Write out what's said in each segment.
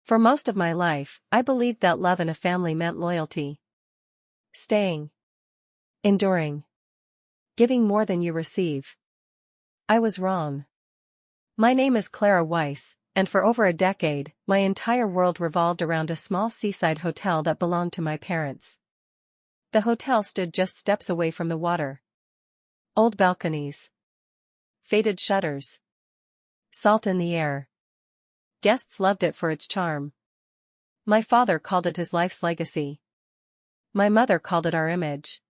For most of my life, I believed that love in a family meant loyalty. Staying. Enduring. Giving more than you receive. I was wrong. My name is Clara Weiss, and for over a decade, my entire world revolved around a small seaside hotel that belonged to my parents. The hotel stood just steps away from the water. Old balconies. Faded shutters. Salt in the air. Guests loved it for its charm. My father called it his life's legacy. My mother called it our image.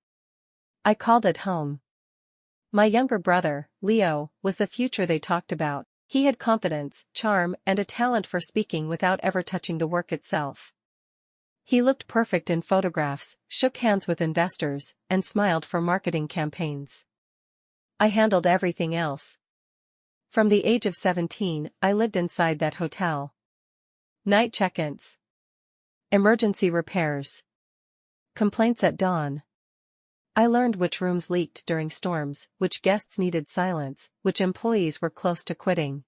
I called it home. My younger brother, Leo, was the future they talked about. He had confidence, charm, and a talent for speaking without ever touching the work itself. He looked perfect in photographs, shook hands with investors, and smiled for marketing campaigns. I handled everything else. From the age of 17, I lived inside that hotel. Night check-ins. Emergency repairs. Complaints at dawn. I learned which rooms leaked during storms, which guests needed silence, which employees were close to quitting.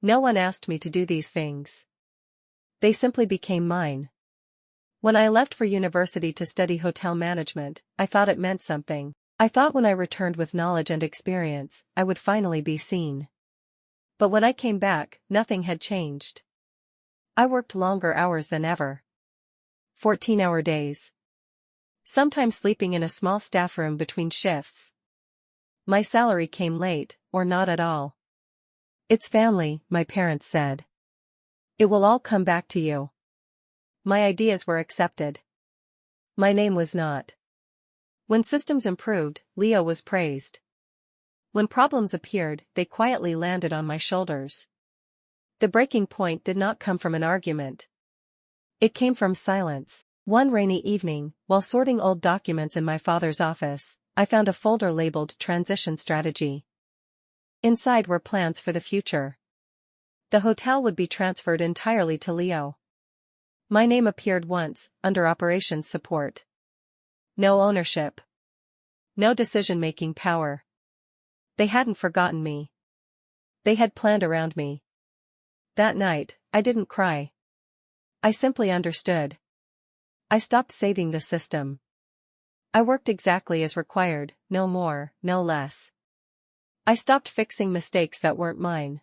No one asked me to do these things. They simply became mine. When I left for university to study hotel management, I thought it meant something. I thought when I returned with knowledge and experience, I would finally be seen. But when I came back, nothing had changed. I worked longer hours than ever. 14-hour days. Sometimes sleeping in a small staff room between shifts. My salary came late, or not at all. It's family, my parents said. It will all come back to you. My ideas were accepted. My name was not. When systems improved, Leo was praised. When problems appeared, they quietly landed on my shoulders. The breaking point did not come from an argument. It came from silence. One rainy evening, while sorting old documents in my father's office, I found a folder labeled Transition Strategy. Inside were plans for the future. The hotel would be transferred entirely to Leo. My name appeared once, under operations support. No ownership. No decision-making power. They hadn't forgotten me. They had planned around me. That night, I didn't cry. I simply understood. I stopped saving the system. I worked exactly as required, no more, no less. I stopped fixing mistakes that weren't mine.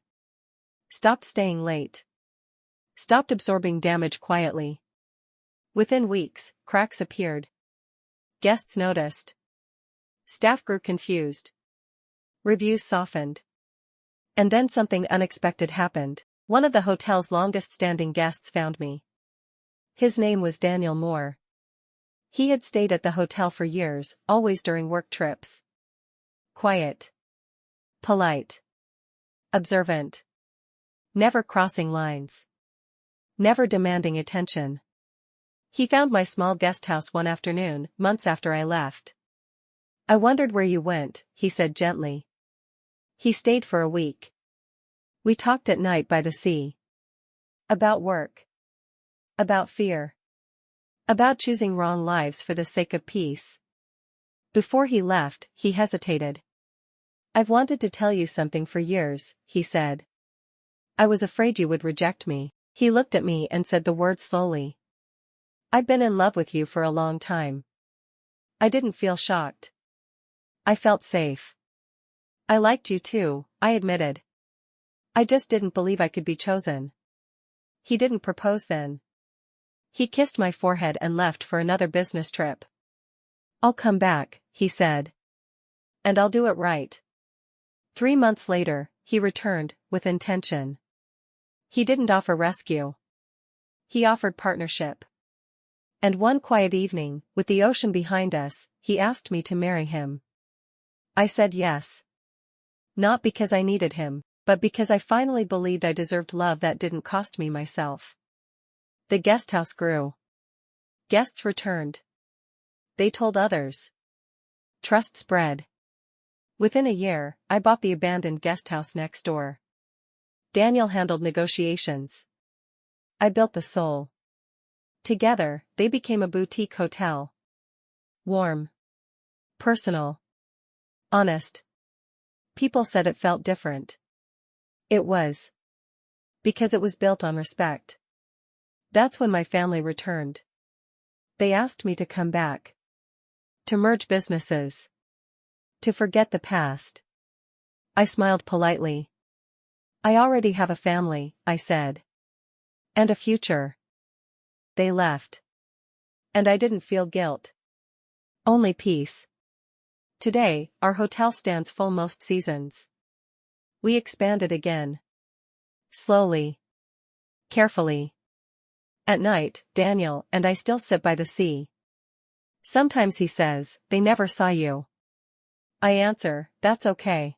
Stopped staying late. Stopped absorbing damage quietly. Within weeks, cracks appeared. Guests noticed. Staff grew confused. Reviews softened. And then something unexpected happened. One of the hotel's longest-standing guests found me. His name was Daniel Moore. He had stayed at the hotel for years, always during work trips. Quiet. Polite. Observant. Never crossing lines. Never demanding attention. He found my small guest house one afternoon, months after I left. I wondered where you went, he said gently. He stayed for a week. We talked at night by the sea. About work. About fear. About choosing wrong lives for the sake of peace. Before he left, he hesitated. I've wanted to tell you something for years, he said. I was afraid you would reject me. He looked at me and said the words slowly. I've been in love with you for a long time. I didn't feel shocked. I felt safe. I liked you too, I admitted. I just didn't believe I could be chosen. He didn't propose then. He kissed my forehead and left for another business trip. I'll come back, he said. And I'll do it right. 3 months later, he returned, with intention. He didn't offer rescue. He offered partnership. And one quiet evening, with the ocean behind us, he asked me to marry him. I said yes. Not because I needed him, but because I finally believed I deserved love that didn't cost me myself. The guesthouse grew. Guests returned. They told others. Trust spread. Within a year, I bought the abandoned guesthouse next door. Daniel handled negotiations. I built the soul. Together, they became a boutique hotel. Warm. Personal. Honest. People said it felt different. It was. Because it was built on respect. That's when my family returned. They asked me to come back. To merge businesses. To forget the past. I smiled politely. I already have a family, I said. And a future. They left. And I didn't feel guilt. Only peace. Today, our hotel stands full most seasons. We expanded again. Slowly. Carefully. At night, Daniel and I still sit by the sea. Sometimes he says, they never saw you. I answer, that's okay.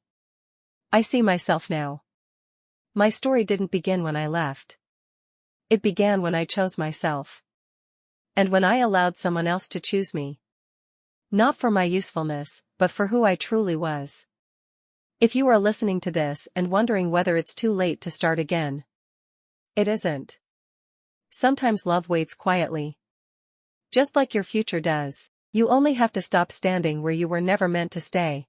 I see myself now. My story didn't begin when I left. It began when I chose myself. And when I allowed someone else to choose me. Not for my usefulness, but for who I truly was. If you are listening to this and wondering whether it's too late to start again. It isn't. Sometimes love waits quietly. Just like your future does, you only have to stop standing where you were never meant to stay.